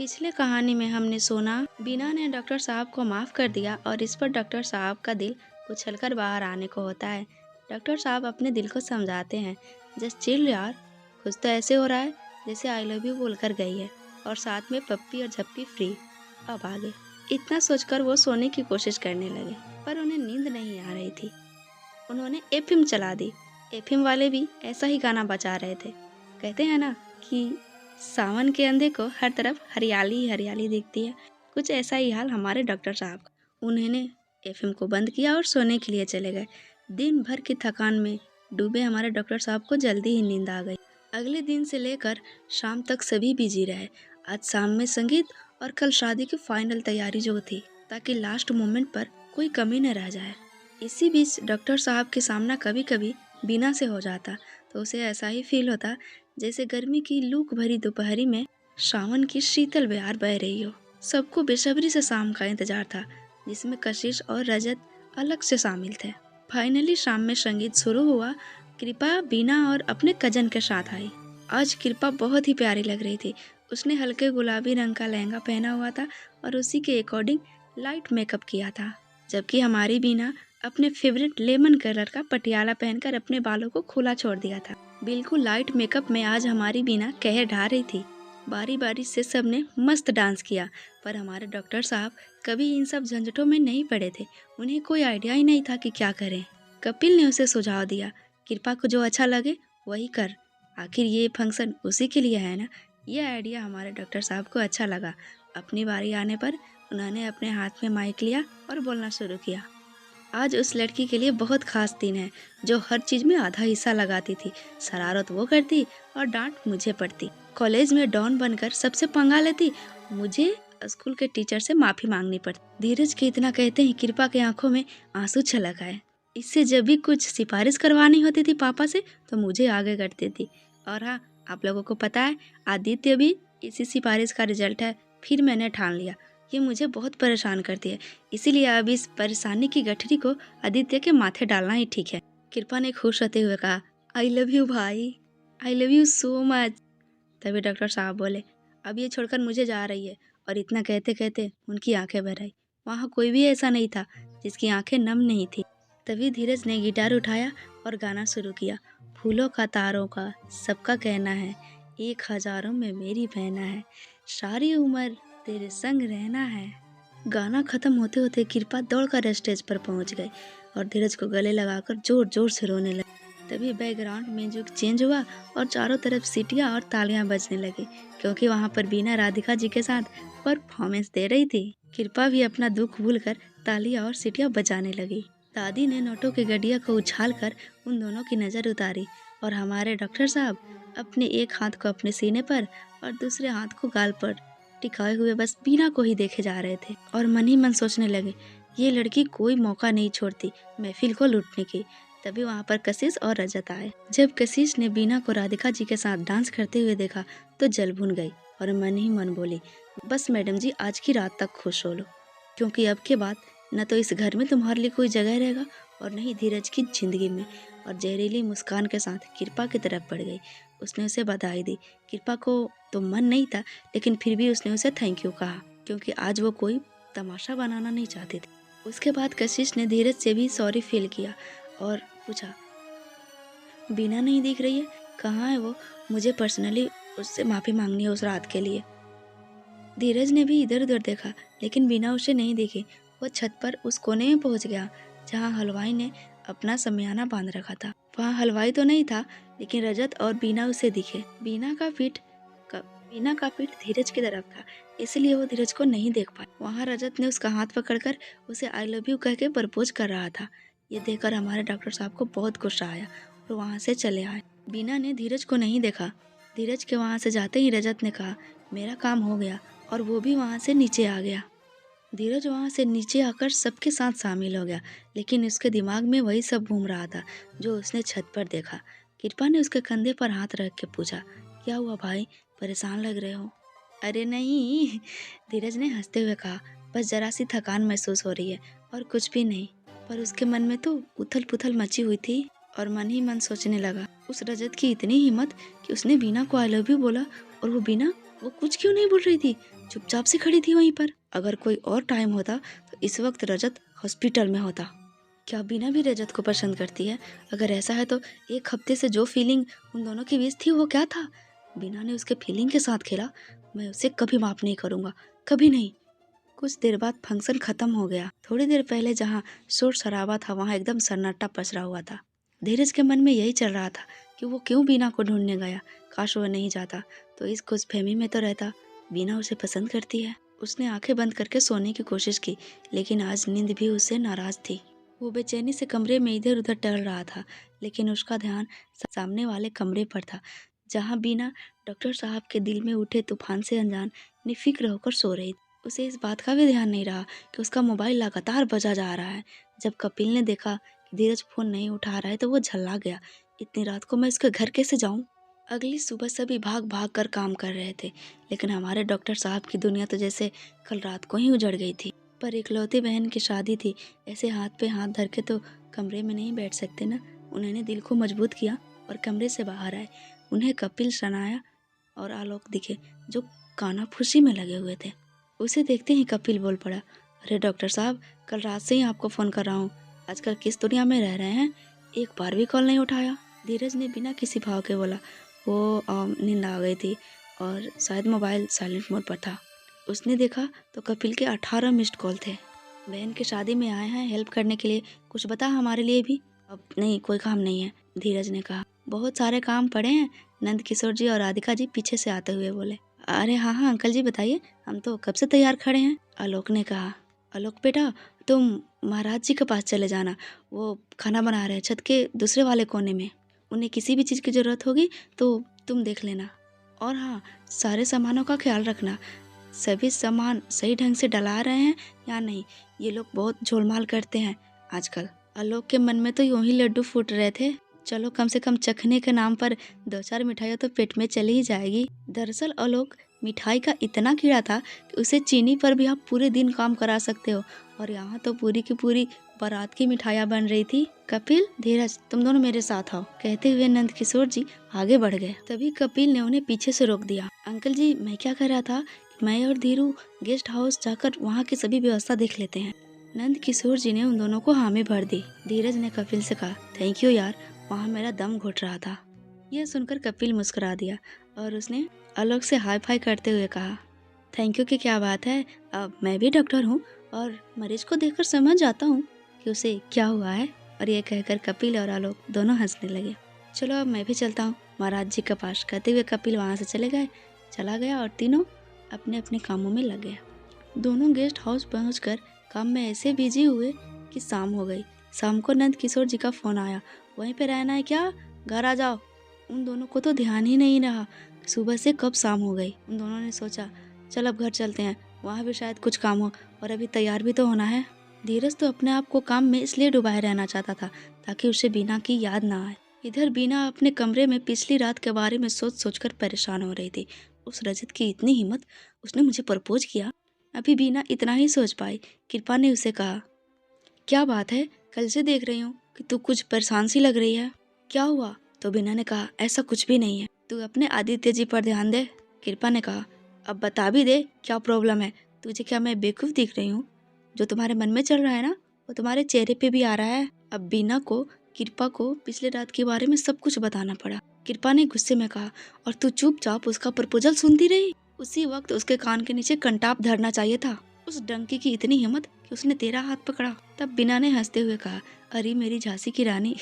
पिछले कहानी में हमने सुना बीना ने डॉक्टर साहब को माफ कर दिया और इस पर डॉक्टर साहब का दिल उछलकर बाहर आने को होता है। डॉक्टर साहब अपने दिल को समझाते हैं, जस्ट चिल यार, कुछ तो ऐसे हो रहा है जैसे आई लव यू बोलकर गई है और साथ में पप्पी और झप्पी फ्री। अब आगे। इतना सोचकर वो सोने की कोशिश करने लगे, पर उन्हें नींद नहीं आ रही थी। उन्होंने एफएम चला दी। एफएम वाले भी ऐसा ही गाना बजा रहे थे। कहते हैं ना कि सावन के अंधे को हर तरफ हरियाली ही हरियाली दिखती है। कुछ ऐसा ही हाल हमारे डॉक्टर साहब का। उन्होंने एफएम को बंद किया और सोने के लिए चले गए। दिन भर की थकान में डूबे हमारे डॉक्टर साहब को जल्दी ही नींद आ गई। अगले दिन से लेकर शाम तक सभी बिजी रहे। आज शाम में संगीत और कल शादी की फाइनल तैयारी जो थी, ताकि लास्ट मोमेंट पर कोई कमी न रह जाए। इसी बीच डॉक्टर साहब के सामना कभी कभी बीना से हो जाता तो उसे ऐसा ही फील होता जैसे गर्मी की लूक भरी दोपहरी में सावन की शीतल बयार बह रही हो। सबको बेसब्री से शाम का इंतजार था, जिसमें कशिश और रजत अलग से शामिल थे। फाइनली शाम में संगीत शुरू हुआ। कृपा बीना और अपने कजन के साथ आई। आज कृपा बहुत ही प्यारी लग रही थी। उसने हल्के गुलाबी रंग का लहंगा पहना हुआ था और उसी के अकॉर्डिंग लाइट मेकअप किया था, जबकि हमारी बीना अपने फेवरेट लेमन कलर का पटियाला पहनकर अपने बालों को खुला छोड़ दिया था। बिल्कुल लाइट मेकअप में आज हमारी बीना कहर ढा रही थी। बारी बारी से सबने मस्त डांस किया, पर हमारे डॉक्टर साहब कभी इन सब झंझटों में नहीं पड़े थे। उन्हें कोई आइडिया ही नहीं था कि क्या करें। कपिल ने उसे सुझाव दिया, कृपा को जो अच्छा लगे वही कर, आखिर ये फंक्शन उसी के लिए है ना। यह आइडिया हमारे डॉक्टर साहब को अच्छा लगा। अपनी बारी आने पर उन्होंने अपने हाथ में माइक लिया और बोलना शुरू किया। आज उस लड़की के लिए बहुत खास दिन है, जो हर चीज में आधा हिस्सा लगाती थी। शरारत वो करती और डांट मुझे पड़ती। कॉलेज में डॉन बनकर सबसे पंगा लेती, मुझे स्कूल के टीचर से माफी मांगनी पड़ती। धीरज के इतना कहते ही कृपा के आंखों में आंसू छलक आए। इससे जब भी कुछ सिफारिश करवानी होती थी पापा से तो मुझे आगे करती थी। और हाँ, आप लोगों को पता है, आदित्य भी इसी सिफारिश का रिजल्ट है। फिर मैंने ठान लिया, ये मुझे बहुत परेशान करती है, इसीलिए अब इस परेशानी की गठरी को आदित्य के माथे डालना ही ठीक है। कृपा ने खुश होते हुए कहा, आई लव यू भाई, I love you so much. तभी डॉक्टर साहब बोले, अब ये छोड़कर मुझे जा रही है। और इतना कहते कहते उनकी आंखें भर आई। वहाँ कोई भी ऐसा नहीं था जिसकी आंखें नम नहीं थी। तभी धीरज ने गिटार उठाया और गाना शुरू किया। फूलों का तारों का सबका कहना है, एक हजारों में मेरी बहना है, सारी उम्र तेरे संग रहना है। गाना खत्म होते होते कृपा दौड़कर स्टेज पर पहुंच गई और धीरज को गले लगाकर जोर जोर से रोने लगी। तभी बैकग्राउंड म्यूजिक चेंज हुआ और चारों तरफ सीटियां और तालियां बजने लगी, क्योंकि वहां पर बीना राधिका जी के साथ परफॉर्मेंस दे रही थी। कृपा भी अपना दुख भूलकर तालियां और सीटियां बजाने लगी। दादी ने नोटों की गड्डिया को उछालकर उन दोनों की नजर उतारी और हमारे डॉक्टर साहब अपने एक हाथ को अपने सीने पर और दूसरे हाथ को गाल पर टिकाए हुए बस बीना को ही देखे जा रहे थे और मन ही मन सोचने लगे, ये लड़की कोई मौका नहीं छोड़ती महफिल को लूटने की। तभी वहाँ पर कशिश और रजत आए। जब कशिश ने बीना को राधिका जी के साथ डांस करते हुए देखा तो जल भुन गई और मन ही मन बोली, बस मैडम जी आज की रात तक खुश हो लो, क्योंकि अब के बाद न तो इस घर में तुम्हारे लिए कोई जगह रहेगा और न ही धीरज की जिंदगी में। और जहरीली मुस्कान के साथ कृपा की तरफ बढ़ गई। उसने उसे बधाई दी। कृपा को तो मन नहीं था, लेकिन फिर भी उसने उसे थैंक यू कहा, क्योंकि आज वो कोई तमाशा बनाना नहीं चाहती थी। उसके बाद कशिश ने धीरज से भी सॉरी फील किया और पूछा, बीना नहीं दिख रही है, कहाँ है वो? मुझे पर्सनली उससे माफ़ी मांगनी है उस रात के लिए। धीरज ने भी इधर उधर देखा, लेकिन बीना उसे नहीं दिखी। वो छत पर उस कोने में पहुंच गया जहाँ हलवाई ने अपना शमियाना बांध रखा था। वहाँ हलवाई तो नहीं था, लेकिन रजत और बीना उसे दिखे। बीना का पीठ धीरज की तरफ था, इसलिए वो धीरज को नहीं देख पाई। वहाँ रजत ने उसका हाथ पकड़कर उसे आई लव यू कह के प्रपोज कर रहा था। ये देखकर हमारे डॉक्टर साहब को बहुत गुस्सा आया और वहाँ से चले आए। बीना ने धीरज को नहीं देखा। धीरज के वहाँ से जाते ही रजत ने कहा, मेरा काम हो गया, और वो भी वहाँ से नीचे आ गया। धीरज वहाँ से नीचे आकर सबके साथ शामिल हो गया, लेकिन उसके दिमाग में वही सब घूम रहा था जो उसने छत पर देखा। कृपा ने उसके कंधे पर हाथ रख के पूछा, क्या हुआ भाई, परेशान लग रहे हो? अरे नहीं, धीरज ने हंसते हुए कहा, बस जरा सी थकान महसूस हो रही है और कुछ भी नहीं। पर उसके मन में तो उथल पुथल मची हुई थी और मन ही मन सोचने लगा, उस रजत की इतनी हिम्मत कि उसने बीना को आई लव यू बोला और वो बीना वो कुछ क्यों नहीं बोल रही थी, चुपचाप से खड़ी थी वहीं पर। अगर कोई और टाइम होता तो इस वक्त रजत हॉस्पिटल में होता। क्या बीना भी रजत को पसंद करती है? अगर ऐसा है तो एक हफ्ते से जो फीलिंग उन दोनों के बीच थी वो क्या था? बीना ने उसके फीलिंग के साथ खेला, मैं उसे कभी माफ नहीं करूंगा, कभी नहीं। कुछ देर बाद फंक्शन खत्म हो गया। थोड़ी देर पहले जहाँ शोर शराबा था वहाँ एकदम सन्नाटा पसरा हुआ था। धीरज के मन में यही चल रहा था कि वो क्यों बीना को ढूंढने गया। काश वो नहीं जाता तो इस खुशफहमी में तो रहता, बीना उसे पसंद करती है। उसने आंखें बंद करके सोने की कोशिश की, लेकिन आज नींद भी उससे नाराज थी। वो बेचैनी से कमरे में इधर उधर टहल रहा था, लेकिन उसका ध्यान सामने वाले कमरे पर था, जहाँ बीना डॉक्टर साहब के दिल में उठे तूफान से अनजान निफिक्र होकर सो रही थी। उसे इस बात का भी ध्यान नहीं रहा कि उसका मोबाइल लगातार बजा जा रहा है। जब कपिल ने देखा कि धीरज फोन नहीं उठा रहा है तो वो झल्ला गया, इतनी रात को मैं उसके घर कैसे जाऊं? अगली सुबह सभी भाग भाग कर काम कर रहे थे, लेकिन हमारे डॉक्टर साहब की दुनिया तो जैसे कल रात को ही उजड़ गई थी। पर इकलौती बहन की शादी थी, ऐसे हाथ पे हाथ धर के तो कमरे में नहीं बैठ सकते ना। उन्होंने दिल को मजबूत किया और कमरे से बाहर आए। उन्हें कपिल, शनाया और आलोक दिखे, जो कानाफूसी में लगे हुए थे। उसे देखते ही कपिल बोल पड़ा, अरे डॉक्टर साहब, कल रात से ही आपको फ़ोन कर रहा हूँ, आजकल किस दुनिया में रह रहे हैं, एक बार भी कॉल नहीं उठाया। धीरज ने बिना किसी भाव के बोला, वो नींद आ गई थी और शायद मोबाइल साइलेंट मोड पर था। उसने देखा तो कपिल के 18 मिस्ड कॉल थे। बहन की शादी में आए हैं हेल्प करने के लिए, कुछ बता हमारे लिए भी। अब नहीं, कोई काम नहीं है, धीरज ने कहा। बहुत सारे काम पड़े हैं, नंद किशोर जी और राधिका जी पीछे से आते हुए बोले। अरे हाँ हाँ अंकल जी बताइए, हम तो कब से तैयार खड़े हैं, आलोक ने कहा। आलोक बेटा, तुम महाराज जी के पास चले जाना, वो खाना बना रहे हैं छत के दूसरे वाले कोने में। उन्हें किसी भी चीज़ की ज़रूरत होगी तो तुम देख लेना। और हाँ, सारे सामानों का ख्याल रखना, सभी सामान सही ढंग से डला रहे हैं या नहीं, ये लोग बहुत झोलमाल करते हैं आजकल। आलोक के मन में तो यूं ही लड्डू फूट रहे थे। चलो कम से कम चखने के नाम पर 2-4 मिठाइयाँ तो पेट में चली ही जाएगी। दरअसल आलोक मिठाई का इतना कीड़ा था कि उसे चीनी पर भी आप पूरे दिन काम करा सकते हो, और यहाँ तो पूरी की पूरी बारात की मिठाइयाँ बन रही थी। कपिल, धीरज, तुम दोनों मेरे साथ आओ, कहते हुए नंद किशोर जी आगे बढ़ गए। तभी कपिल ने उन्हें पीछे से रोक दिया। अंकल जी, मैं क्या कह रहा था, मैं और धीरू गेस्ट हाउस जाकर वहाँ की सभी व्यवस्था देख लेते हैं। नंद किशोर जी ने उन दोनों को हामी भर दी। धीरज ने कपिल से कहा, थैंक यू यार, वहाँ मेरा दम घुट रहा था। यह सुनकर कपिल मुस्कुरा दिया और उसने आलोक से हाई फाई करते हुए कहा, थैंक यू की क्या बात है, अब मैं भी डॉक्टर हूँ और मरीज को देखकर समझ जाता हूँ कि उसे क्या हुआ है। और ये कहकर कपिल और आलोक दोनों हंसने लगे। चलो अब मैं भी चलता हूँ महाराज जी के पास, कहते हुए कपिल वहाँ से चला गया और तीनों अपने अपने कामों में लग गए। दोनों गेस्ट हाउस पहुंचकर काम में ऐसे बिजी हुए कि शाम हो गई। शाम को नंद किशोर जी का फोन आया, वहीं पे रहना है क्या, घर आ जाओ। उन दोनों को तो ध्यान ही नहीं रहा सुबह से कब शाम हो गई। उन दोनों ने सोचा, चल अब घर चलते हैं, वहाँ भी शायद कुछ काम हो और अभी तैयार भी तो होना है। धीरज तो अपने आप को काम में इसलिए डुबाए रहना चाहता था ताकि उसे बीना की याद ना आए। इधर बीना अपने कमरे में पिछली रात के बारे में सोच कर परेशान हो रही थी। उस रजत की इतनी हिम्मत, उसने मुझे प्रपोज किया। अभी बीना इतना ही सोच पाई। कृपा ने उसे कहा, क्या बात है, कल से देख रही हूँ कि तू कुछ परेशान सी लग रही है, क्या हुआ? तो बीना ने कहा, ऐसा कुछ भी नहीं है, तू अपने आदित्य जी पर ध्यान दे। कृपा ने कहा, अब बता भी दे क्या प्रॉब्लम है, तुझे क्या मैं बेवकूफ़ दिख रही हूँ? जो तुम्हारे मन में चल रहा है ना वो तुम्हारे चेहरे पे भी आ रहा है। अब बीना को कृपा को पिछले रात के बारे में सब कुछ बताना पड़ा। कृपा ने गुस्से में कहा, और तू चुपचाप उसका प्रपोजल सुनती रही? उसी वक्त उसके कान के नीचे कंटाप धरना चाहिए था। उस डंकी की इतनी हिम्मत कि उसने तेरा हाथ पकड़ा। तब बीना ने हंसते हुए कहा, अरे मेरी झांसी की रानी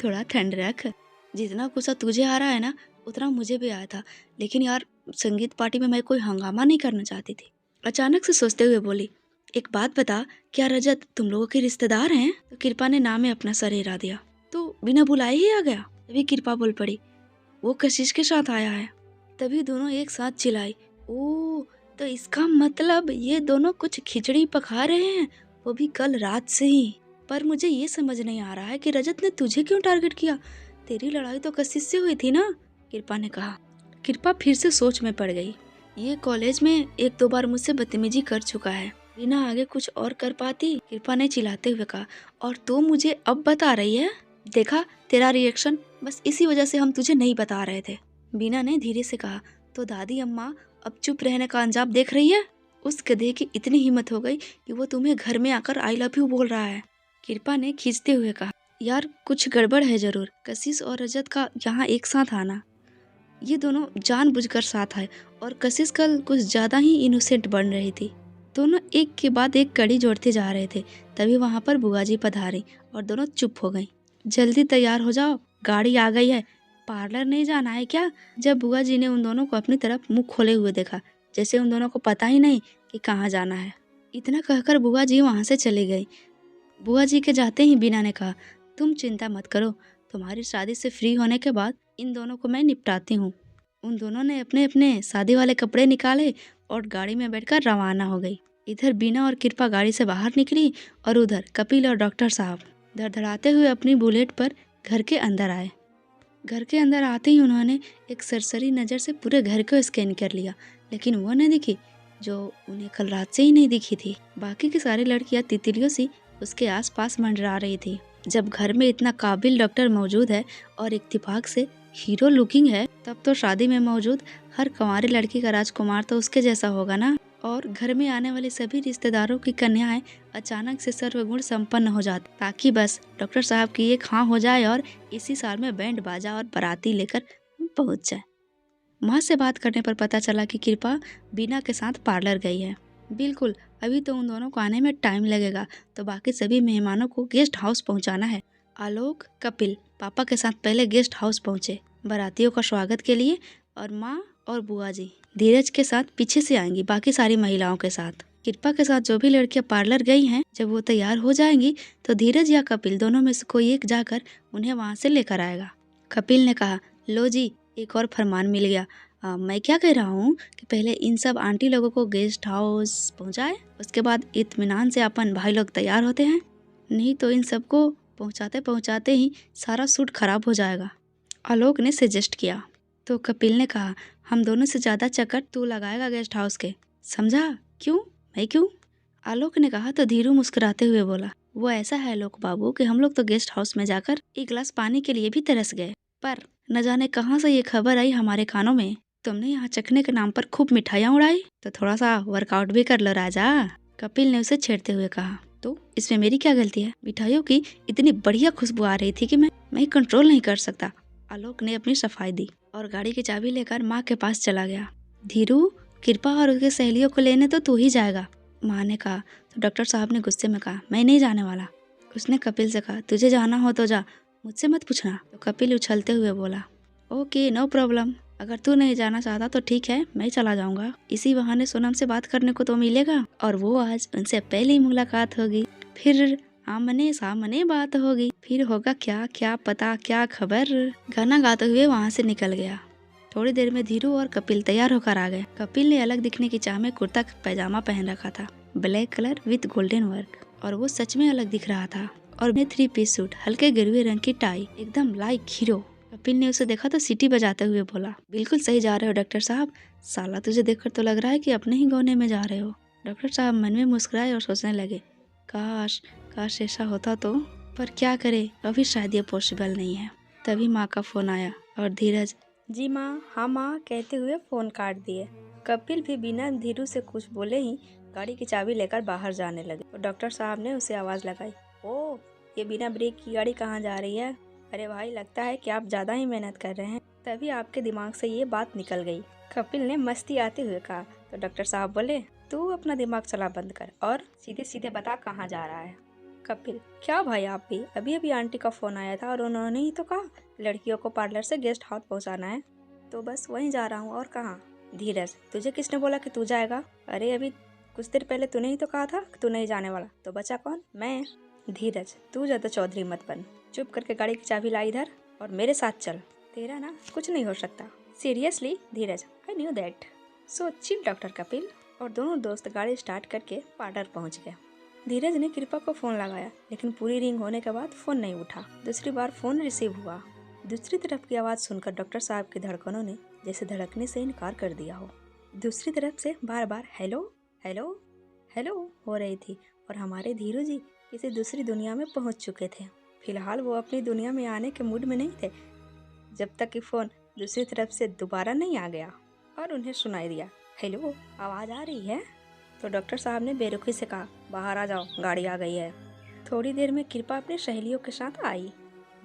थोड़ा ठंड रख, जितना गुस्सा तुझे आ रहा है ना उतना मुझे भी आया था, लेकिन यार संगीत पार्टी में मैं कोई हंगामा नहीं करना चाहती थी। अचानक से सोचते हुए बोली, एक बात बता, क्या रजत तुम लोगों के रिश्तेदार हैं? तो कृपा ने नाम में अपना सर हिला दिया, तो बिना बुलाए ही आ गया। तभी कृपा बोल पड़ी, वो कशिश के साथ आया है। तभी दोनों एक साथ चिल्लाई, ओ, तो इसका मतलब ये दोनों कुछ खिचड़ी पका रहे हैं, वो भी कल रात से ही। पर मुझे ये समझ नहीं आ रहा है कि रजत ने तुझे क्यों टारगेट किया, तेरी लड़ाई तो कशिश से हुई थी ना, कृपा ने कहा। कृपा फिर से सोच में पड़ गई। ये कॉलेज में 1-2 बार मुझसे बदतमीजी कर चुका है, बिना आगे कुछ और कर पाती। कृपा ने चिल्लाते हुए कहा, और तू मुझे अब बता रही है? देखा तेरा रिएक्शन, बस इसी वजह से हम तुझे नहीं बता रहे थे। बीना ने धीरे से कहा, तो दादी अम्मा अब चुप रहने का अंजाम देख रही है? उस गधे की इतनी हिम्मत हो गई कि वो तुम्हें घर में आकर आई लव यू बोल रहा है। कृपा ने खींचते हुए कहा, यार कुछ गड़बड़ है जरूर। कशिश और रजत का यहाँ एक साथ आना, ये दोनों जानबूझकर साथ आए और कशिश कल कुछ ज्यादा ही इनोसेंट बन रही थी। दोनों एक के बाद एक कड़ी जोड़ते जा रहे थे। तभी वहाँ पर बुआ जी पधारी और दोनों चुप हो गई। जल्दी तैयार हो जाओ, गाड़ी आ गई है। पार्लर नहीं जाना है क्या? जब बुआ जी ने उन दोनों को अपनी तरफ मुंह खोले हुए देखा, जैसे उन दोनों को पता ही नहीं कि कहाँ जाना है। इतना कहकर बुआ जी वहाँ से चली गई। बुआ जी के जाते ही बीना ने कहा, तुम चिंता मत करो, तुम्हारी शादी से फ्री होने के बाद इन दोनों को मैं निपटाती हूँ। उन दोनों ने अपने अपने शादी वाले कपड़े निकाले और गाड़ी में बैठकर रवाना हो गई। इधर बीना और कृपा गाड़ी से बाहर निकली और उधर कपिल और डॉक्टर साहब धड़धड़ाते हुए अपनी बुलेट पर घर के अंदर आए। घर के अंदर आते ही उन्होंने एक सरसरी नज़र से पूरे घर को स्कैन कर लिया, लेकिन वो नहीं दिखी जो उन्हें कल रात से ही नहीं दिखी थी। बाकी की सारी लड़कियां तितलियों सी उसके आसपास मंडरा रही थी। जब घर में इतना काबिल डॉक्टर मौजूद है और इत्तेफाक से हीरो लुकिंग है, तब तो शादी में मौजूद हर कुंवारी लड़की का राजकुमार तो उसके जैसा होगा ना। और घर में आने वाले सभी रिश्तेदारों की कन्याएं अचानक से सर्वगुण संपन्न हो जाती, ताकि बस डॉक्टर साहब की एक हाँ हो जाए और इसी साल में बैंड बाजा और बाराती लेकर पहुंच जाए। माँ से बात करने पर पता चला कि कृपा बीना के साथ पार्लर गई है। बिल्कुल, अभी तो उन दोनों को आने में टाइम लगेगा, तो बाकी सभी मेहमानों को गेस्ट हाउस पहुंचाना है। आलोक, कपिल पापा के साथ पहले गेस्ट हाउस पहुंचे बारातियों का स्वागत के लिए, और माँ और बुआ जी धीरज के साथ पीछे से आएंगी बाकी सारी महिलाओं के साथ। कृपा के साथ जो भी लड़कियां पार्लर गई हैं, जब वो तैयार हो जाएंगी तो धीरज या कपिल दोनों में से कोई एक जाकर उन्हें वहाँ से लेकर आएगा। कपिल ने कहा, लो जी, एक और फरमान मिल गया। मैं क्या कह रहा हूँ कि पहले इन सब आंटी लोगों को गेस्ट हाउस पहुँचाए, उसके बाद इत्मीनान से अपन भाई लोग तैयार होते हैं। नहीं तो इन सबको पहुँचाते पहुँचाते ही सारा सूट खराब हो जाएगा, आलोक ने सजेस्ट किया। तो कपिल ने कहा, हम दोनों से ज़्यादा चक्कर तू लगाएगा गेस्ट हाउस के, समझा? क्यों? मैं क्यों? आलोक ने कहा तो धीरू मुस्कुराते हुए बोला, वो ऐसा है आलोक बाबू कि हम लोग तो गेस्ट हाउस में जाकर एक गिलास पानी के लिए भी तरस गए, पर न जाने कहाँ से ये खबर आई हमारे कानों में, तुमने यहाँ चखने के नाम पर खूब मिठाइयाँ उड़ाई, तो थोड़ा सा वर्कआउट भी कर लो राजा। कपिल ने उसे छेड़ते हुए कहा, तो इसमें मेरी क्या गलती है? मिठाइयों की इतनी बढ़िया खुशबू आ रही थी कि मैं कंट्रोल नहीं कर सकता। आलोक ने अपनी सफाई दी और गाड़ी की चाबी लेकर माँ के पास चला गया। धीरू, कृपा और उसके सहेलियों को लेने तो तू ही जाएगा, माँ ने कहा। तो डॉक्टर साहब ने गुस्से में कहा, मैं नहीं जाने वाला। उसने कपिल से कहा, तुझे जाना हो तो जा, मुझसे मत पूछना। तो कपिल उछलते हुए बोला, ओके नो प्रॉब्लम, अगर तू नहीं जाना चाहता तो ठीक है, मैं चला जाऊंगा। इसी बहाने सोनम से बात करने को तो मिलेगा और वो आज उनसे पहली मुलाकात होगी, फिर आमने सामने बात होगी, फिर होगा क्या क्या पता क्या खबर। गाना गाते हुए वहाँ से निकल गया। थोड़ी देर में धीरू और कपिल तैयार होकर आ गए। कपिल ने अलग दिखने की चाह में कुर्ता पैजामा पहन रखा था, black colour with golden work, और वो सच में अलग दिख रहा था। और 3 पीस सूट, हल्के गिरवे रंग की टाई, एकदम लाइक हीरो। कपिल ने उसे देखा तो सीटी बजाते हुए बोला, बिल्कुल सही जा रहे हो डॉक्टर साहब, साला तुझे देखकर तो लग रहा है कि अपने ही गौने में जा रहे हो। डॉक्टर साहब मन में मुस्कुराए और सोचने लगे, काश काश ऐसा होता तो, पर क्या करे, अभी शायद ये पॉसिबल नहीं है। तभी माँ का फोन आया और धीरज, जी माँ, हाँ माँ कहते हुए फोन काट दिए। कपिल भी बिना धीरू से कुछ बोले ही गाड़ी की चाबी लेकर बाहर जाने लगे। तो डॉक्टर साहब ने उसे आवाज़ लगाई, ओ ये बिना ब्रेक की गाड़ी कहाँ जा रही है? अरे भाई, लगता है कि आप ज़्यादा ही मेहनत कर रहे हैं, तभी आपके दिमाग से ये बात निकल गई। कपिल ने मस्ती आते हुए कहा। तो डॉक्टर साहब बोले, तू अपना दिमाग चला बंद कर और सीधे सीधे बता कहाँ जा रहा है। कपिल, क्या भाई आप भी, अभी अभी आंटी का फोन आया था और उन्होंने ही तो कहा लड़कियों को पार्लर से गेस्ट हाउस पहुंचाना है, तो बस वहीं जा रहा हूँ, और कहाँ। धीरज, तुझे किसने बोला कि तू जाएगा? अरे अभी कुछ देर पहले तूने ही तो कहा था कि तू नहीं जाने वाला, तो बचा कौन? मैं। धीरज, तू ज्यादा चौधरी मत बन, चुप करके गाड़ी की चाबी ला इधर और मेरे साथ चल, तेरा ना कुछ नहीं हो सकता। Seriously Dheeraj, I knew that, so chill doctor Kapil. और दोनों दोस्त गाड़ी स्टार्ट करके पार्लर पहुंच गए। धीरज ने कृपा को फोन लगाया, लेकिन पूरी रिंग होने के बाद फोन नहीं उठा। दूसरी बार फोन रिसीव हुआ। दूसरी तरफ की आवाज़ सुनकर डॉक्टर साहब की धड़कनों ने जैसे धड़कने से इनकार कर दिया हो। दूसरी तरफ से बार बार हेलो हेलो हेलो हो रही थी और हमारे धीरू जी किसी दूसरी दुनिया में पहुंच चुके थे। फिलहाल वो अपनी दुनिया में आने के मूड में नहीं थे, जब तक कि फ़ोन दूसरी तरफ से दोबारा नहीं आ गया और उन्हें सुनाई दिया, हेलो, आवाज़ आ रही है? तो डॉक्टर साहब ने बेरुखी से कहा, बाहर आ जाओ, गाड़ी आ गई है। थोड़ी देर में कृपा अपने सहेलियों के साथ आई।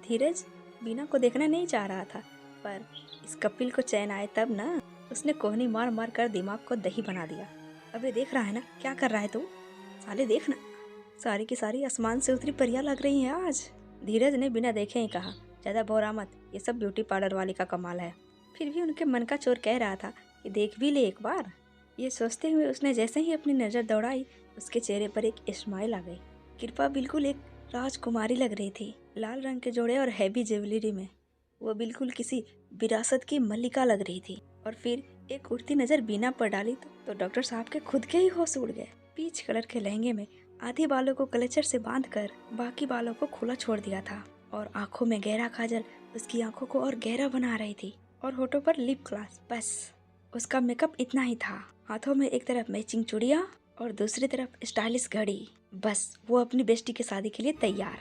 धीरज बीना को देखना नहीं चाह रहा था, पर इस कपिल को चैन आए तब ना। उसने कोहनी मार मार कर दिमाग को दही बना दिया। अबे देख रहा है ना क्या कर रहा है तू? साले देखना, सारी की सारी आसमान से उतरी परियां लग रही हैं आज। धीरज ने बिना देखे ही कहा, ज्यादा बोरा मत, ये सब ब्यूटी पार्लर वाली का कमाल है। फिर भी उनके मन का चोर कह रहा था कि देख भी ले एक बार। ये सोचते हुए उसने जैसे ही अपनी नज़र दौड़ाई, उसके चेहरे पर एक स्माइल आ गई। कृपा बिल्कुल एक राजकुमारी लग रही थी, लाल रंग के जोड़े और हैवी ज्वेलरी में। वो बिल्कुल किसी विरासत की मल्लिका लग रही थी। और फिर एक उड़ती नज़र बीना पर डाली तो डॉक्टर साहब के खुद के ही होश उड़ गए। पीच कलर के लहंगे में आधे बालों को क्लचर से बांधकर बाकी बालों को खुला छोड़ दिया था, और आंखों में गहरा काजल उसकी आंखों को और गहरा बना रही थी, और होठों पर लिप ग्लास। बस उसका मेकअप इतना ही था। हाथों में एक तरफ मैचिंग चूड़ियां और दूसरी तरफ स्टाइलिश घड़ी। बस वो अपनी बेस्टी की शादी के लिए तैयार।